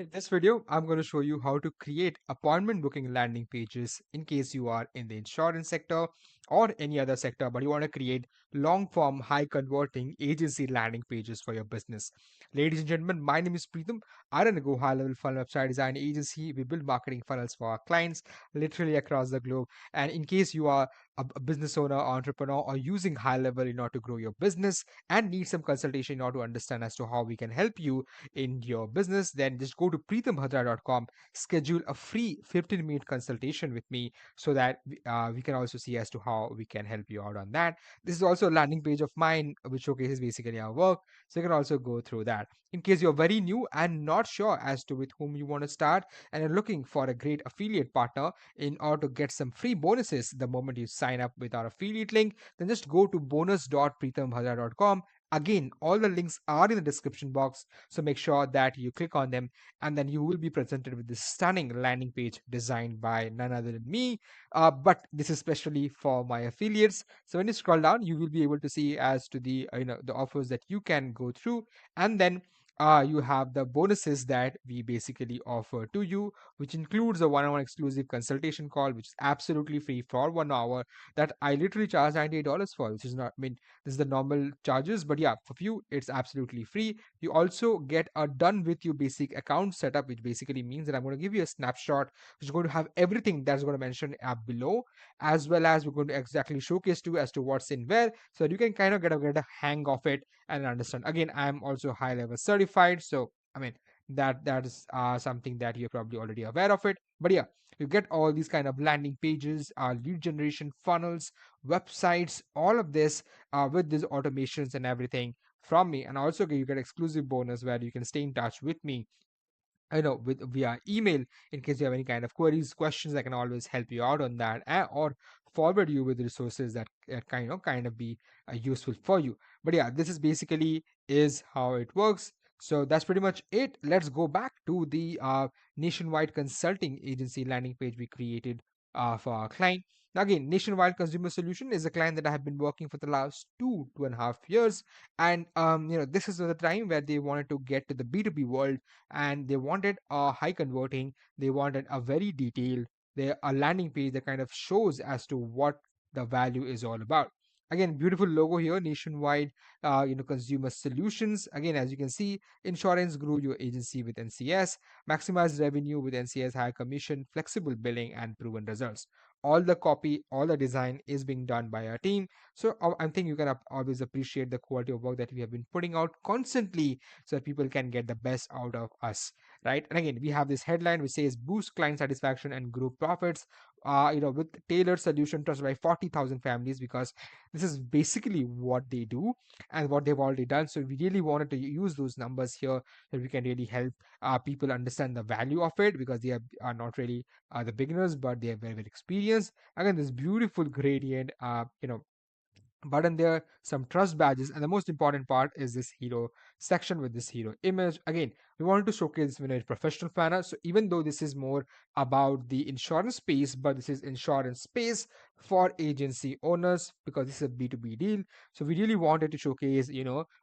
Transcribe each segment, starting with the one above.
In this video, I'm going to show you how to create appointment booking landing pages in case you are in the insurance sector or any other sector, but you want to create long form, high converting agency landing pages for your business. Ladies and gentlemen, my name is Pritam. I run a Go High Level Funnel Website Design Agency. We build marketing funnels for our clients literally across the globe. And in case you are a business owner, entrepreneur, or using high level in order to grow your business and need some consultation in order to understand as to how we can help you in your business, then just go to pritamhadra.com, schedule a free 15-minute consultation with me so that we can also see as to how we can help you out on that. This is also a landing page of mine which showcases basically our work, so you can also go through that. In case you're very new and not sure as to with whom you want to start and you're looking for a great affiliate partner in order to get some free bonuses the moment you sign up with our affiliate link, then just go to bonus.pritamhadra.com. Again, all the links are in the description box, so make sure that you click on them, and then you will be presented with this stunning landing page designed by none other than me. But this is especially for my affiliates. So when you scroll down, you will be able to see as to the the offers that you can go through, and then you have the bonuses that we basically offer to you, which includes a one-on-one exclusive consultation call, which is absolutely free for 1 hour. That I literally charge $98 for, which is not, I mean, this is the normal charges, but yeah, for you it's absolutely free. You also get a done with you basic account setup, which basically means that I'm going to give you a snapshot which is going to have everything that's going to mention below, as well as we're going to exactly showcase to you as to what's in where, so that you can kind of get a hang of it and understand. Again, I'm also high level certified, so I mean that is something that you're probably already aware of it. But yeah, you get all these kind of landing pages, lead generation funnels, websites, all of this with these automations and everything from me. And also you get exclusive bonus where you can stay in touch with me, with via email. In case you have any kind of queries, questions, I can always help you out on that, or forward you with resources that kind of be useful for you. But yeah, this is basically is how it works. So that's pretty much it. Let's go back to the nationwide consulting agency landing page we created for our client. Now again, Nationwide Consumer Solution is a client that I have been working for the last 2.5 years, and this is the time where they wanted to get to the B2B world, and they wanted a high converting, they wanted a very detailed, a landing page that kind of shows as to what the value is all about. Again, beautiful logo here, Nationwide Consumer Solutions. Again, as you can see, insurance grew your agency with NCS, maximize revenue with NCS, high commission, flexible billing, and proven results. All the copy, all the design is being done by our team. So I think you can always appreciate the quality of work that we have been putting out constantly, so that people can get the best out of us, right? And again, we have this headline which says boost client satisfaction and group profits, with tailored solution trusted by 40,000 families, because this is basically what they do and what they've already done. So we really wanted to use those numbers here, that we can really help people understand the value of it, because they are not really the beginners, but they are very, very experienced. Again, this beautiful gradient, button there, some trust badges, and the most important part is this hero section with this hero image. Again, we wanted to showcase this in a professional manner. So even though this is more about the insurance space, but this is insurance space for agency owners, because this is a B2B deal. So we really wanted to showcase,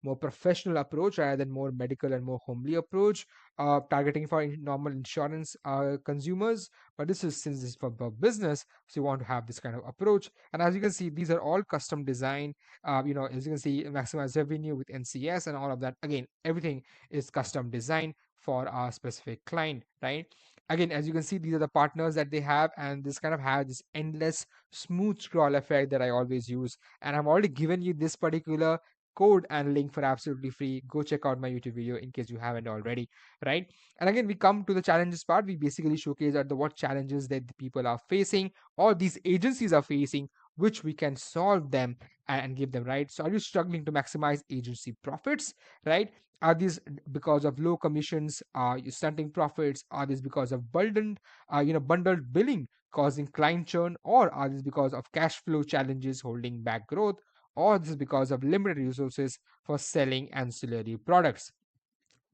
more professional approach rather than more medical and more homely approach, targeting for normal insurance consumers. But this is, since this is for business, so you want to have this kind of approach. And as you can see, these are all custom design. As you can see, maximize revenue with NCS and all of that. Again, everything is custom design for our specific client, right? Again, as you can see, these are the partners that they have, and this kind of has this endless smooth scroll effect that I always use. And I've already given you this particular code and link for absolutely free. Go check out my YouTube video in case you haven't already, right? And again, we come to the challenges part. We basically showcase at the what challenges that the people are facing, or these agencies are facing, which we can solve them and give them, right? So are you struggling to maximize agency profits, right? Are these because of low commissions? Are you stunting profits? Are these because of bundled billing causing client churn? Or are these because of cash flow challenges holding back growth? Or this is because of limited resources for selling ancillary products,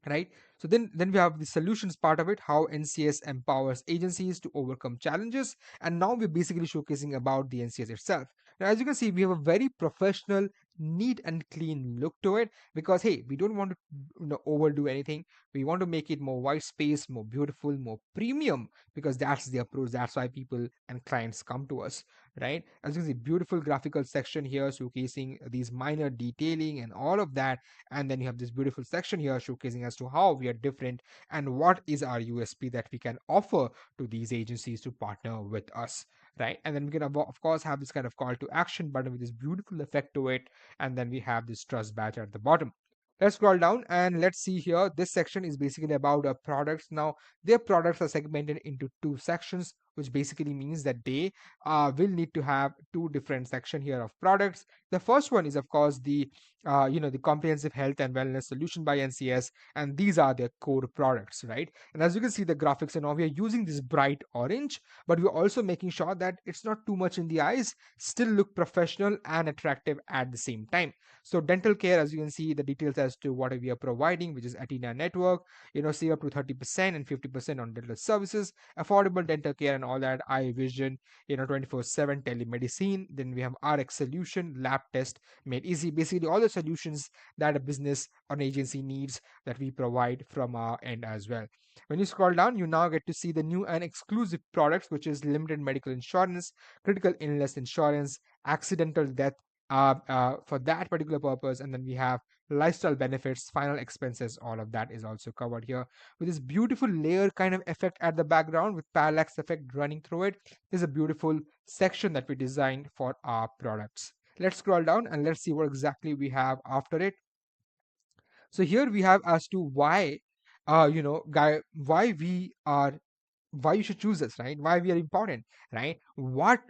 right? So then we have the solutions part of it, how NCS empowers agencies to overcome challenges. And now we're basically showcasing about the NCS itself. Now, as you can see, we have a very professional, neat and clean look to it, because hey, we don't want to overdo anything. We want to make it more white space, more beautiful, more premium, because that's the approach. That's why people and clients come to us, right? As you can see, beautiful graphical section here showcasing these minor detailing and all of that. And then you have this beautiful section here showcasing as to how we are different and what is our USP that we can offer to these agencies to partner with us, right? And then we can of course have this kind of call to action button with this beautiful effect to it. And then we have this trust badge at the bottom. Let's scroll down and let's see here. This section is basically about our products. Now, their products are segmented into two sections, which basically means that they will need to have two different section here of products. The first one is, of course, the comprehensive health and wellness solution by NCS, and these are their core products, right? And as you can see, the graphics and all, we are using this bright orange, but we're also making sure that it's not too much in the eyes, still look professional and attractive at the same time. So dental care, as you can see, the details as to what we are providing, which is Atina network, save up to 30% and 50% on dental services, affordable dental care and all that, eye vision, 24/7 telemedicine. Then we have RX solution, lab test made easy. Basically, all the solutions that a business or an agency needs that we provide from our end as well. When you scroll down, you now get to see the new and exclusive products, which is limited medical insurance, critical illness insurance, accidental death, for that particular purpose. And then we have lifestyle benefits, final expenses, all of that is also covered here with this beautiful layer kind of effect at the background with parallax effect running through it. There's a beautiful section that we designed for our products. Let's scroll down and let's see what exactly we have after it. So here we have as to why, why we are, why you should choose us, right? Why we are important, right? What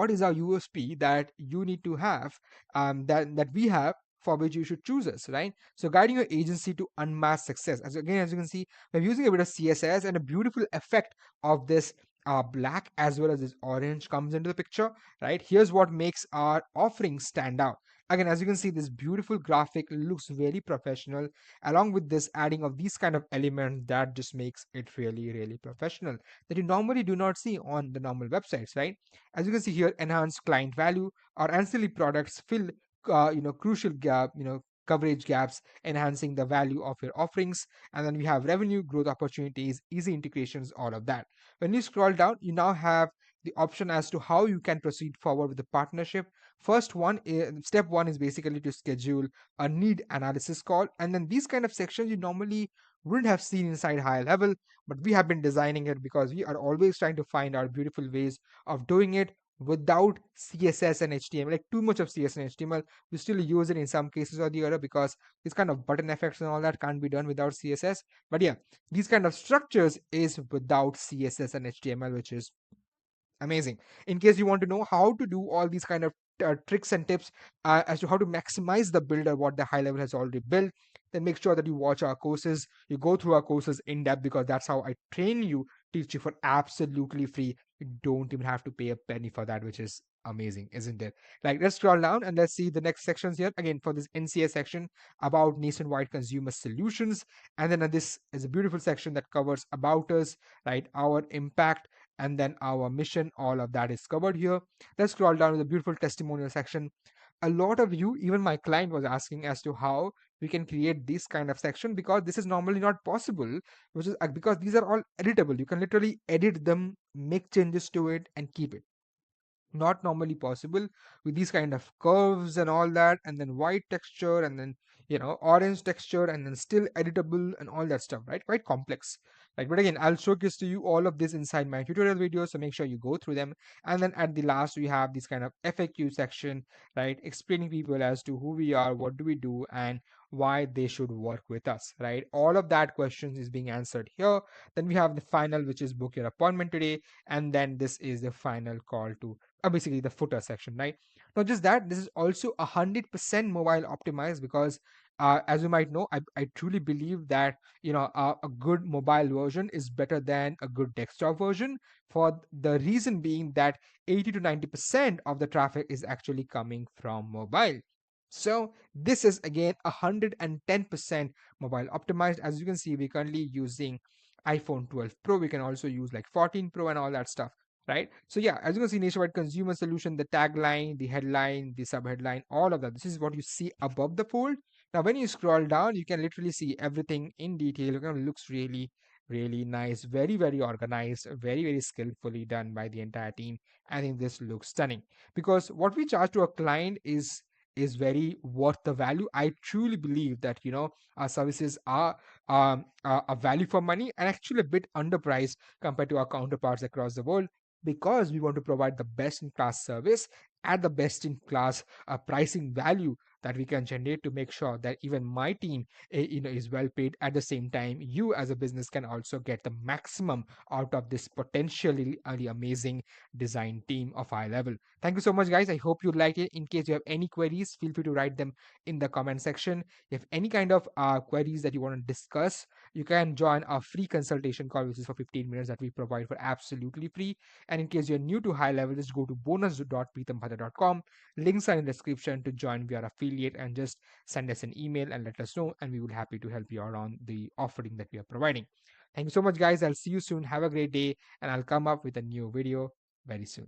is our USP that you need to have, that we have, for which you should choose us, right? So guiding your agency to unmask success. As you can see, we're using a bit of CSS, and a beautiful effect of this black as well as this orange comes into the picture, right? Here's what makes our offering stand out. Again, as you can see, this beautiful graphic looks very professional, along with this adding of these kind of elements that just makes it really, really professional, that you normally do not see on the normal websites, right? As you can see here, enhanced client value, our ancillary products fill crucial gap, coverage gaps, enhancing the value of your offerings. And then we have revenue growth opportunities, easy integrations, all of that. When you scroll down, you now have the option as to how you can proceed forward with the partnership. Step one is basically to schedule a need analysis call, and then these kind of sections you normally wouldn't have seen inside high level, but we have been designing it because we are always trying to find our beautiful ways of doing it without CSS and HTML, like too much of CSS and HTML. We still use it in some cases or the other, because this kind of button effects and all that can't be done without CSS. But yeah, these kind of structures is without CSS and HTML, which is amazing. In case you want to know how to do all these kind of tricks and tips as to how to maximize the builder what the high level has already built, then make sure that you watch our courses, you go through our courses in depth, because that's how I train you, teach you for absolutely free. You don't even have to pay a penny for that, which is amazing, isn't it? Like, let's scroll down and let's see the next sections here. Again, for this NCS section about nationwide consumer solutions, and then this is a beautiful section that covers about us, right? Our impact, and then our mission, all of that is covered here. Let's scroll down to the beautiful testimonial section. A lot of you, even my client, was asking as to how we can create this kind of section, because this is normally not possible, which is because these are all editable. You can literally edit them, make changes to it, and keep it. Not normally possible with these kind of curves and all that, and then white texture, and then orange texture, and then still editable and all that stuff, right? Quite complex, right? But again, I'll showcase to you all of this inside my tutorial videos, so make sure you go through them. And then at the last, we have this kind of FAQ section, right, explaining people as to who we are, what do we do, and why they should work with us, right? All of that questions is being answered here. Then we have the final, which is book your appointment today, and then this is the final call to basically the footer section, right? Not just that, this is also 100% mobile optimized, because as you might know, I truly believe that a good mobile version is better than a good desktop version, for the reason being that 80 to 90% of the traffic is actually coming from mobile. So this is again 110% mobile optimized. As you can see, we're currently using iPhone 12 Pro. We can also use like 14 Pro and all that stuff. right? So yeah, as you can see, nationwide consumer solution, the tagline, the headline, the subheadline, all of that. This is what you see above the fold. Now, when you scroll down, you can literally see everything in detail. It kind of looks really, really nice, very, very organized, very, very skillfully done by the entire team. I think this looks stunning because what we charge to a client is very worth the value. I truly believe that our services are a value for money and actually a bit underpriced compared to our counterparts across the world because we want to provide the best in class service at the best in class pricing value that we can generate to make sure that even my team is well paid. At the same time, you as a business can also get the maximum out of this potentially amazing design team of high level. Thank you so much, guys. I hope you like it. In case you have any queries, feel free to write them in the comment section. If any kind of queries that you want to discuss, you can join our free consultation call, which is for 15 minutes that we provide for absolutely free. And in case you're new to high level, just go to bonus.pritambhadra.com. Links are in the description to join via affiliate and just send us an email and let us know. And we will happy to help you out on the offering that we are providing. Thank you so much, guys. I'll see you soon. Have a great day. And I'll come up with a new video very soon.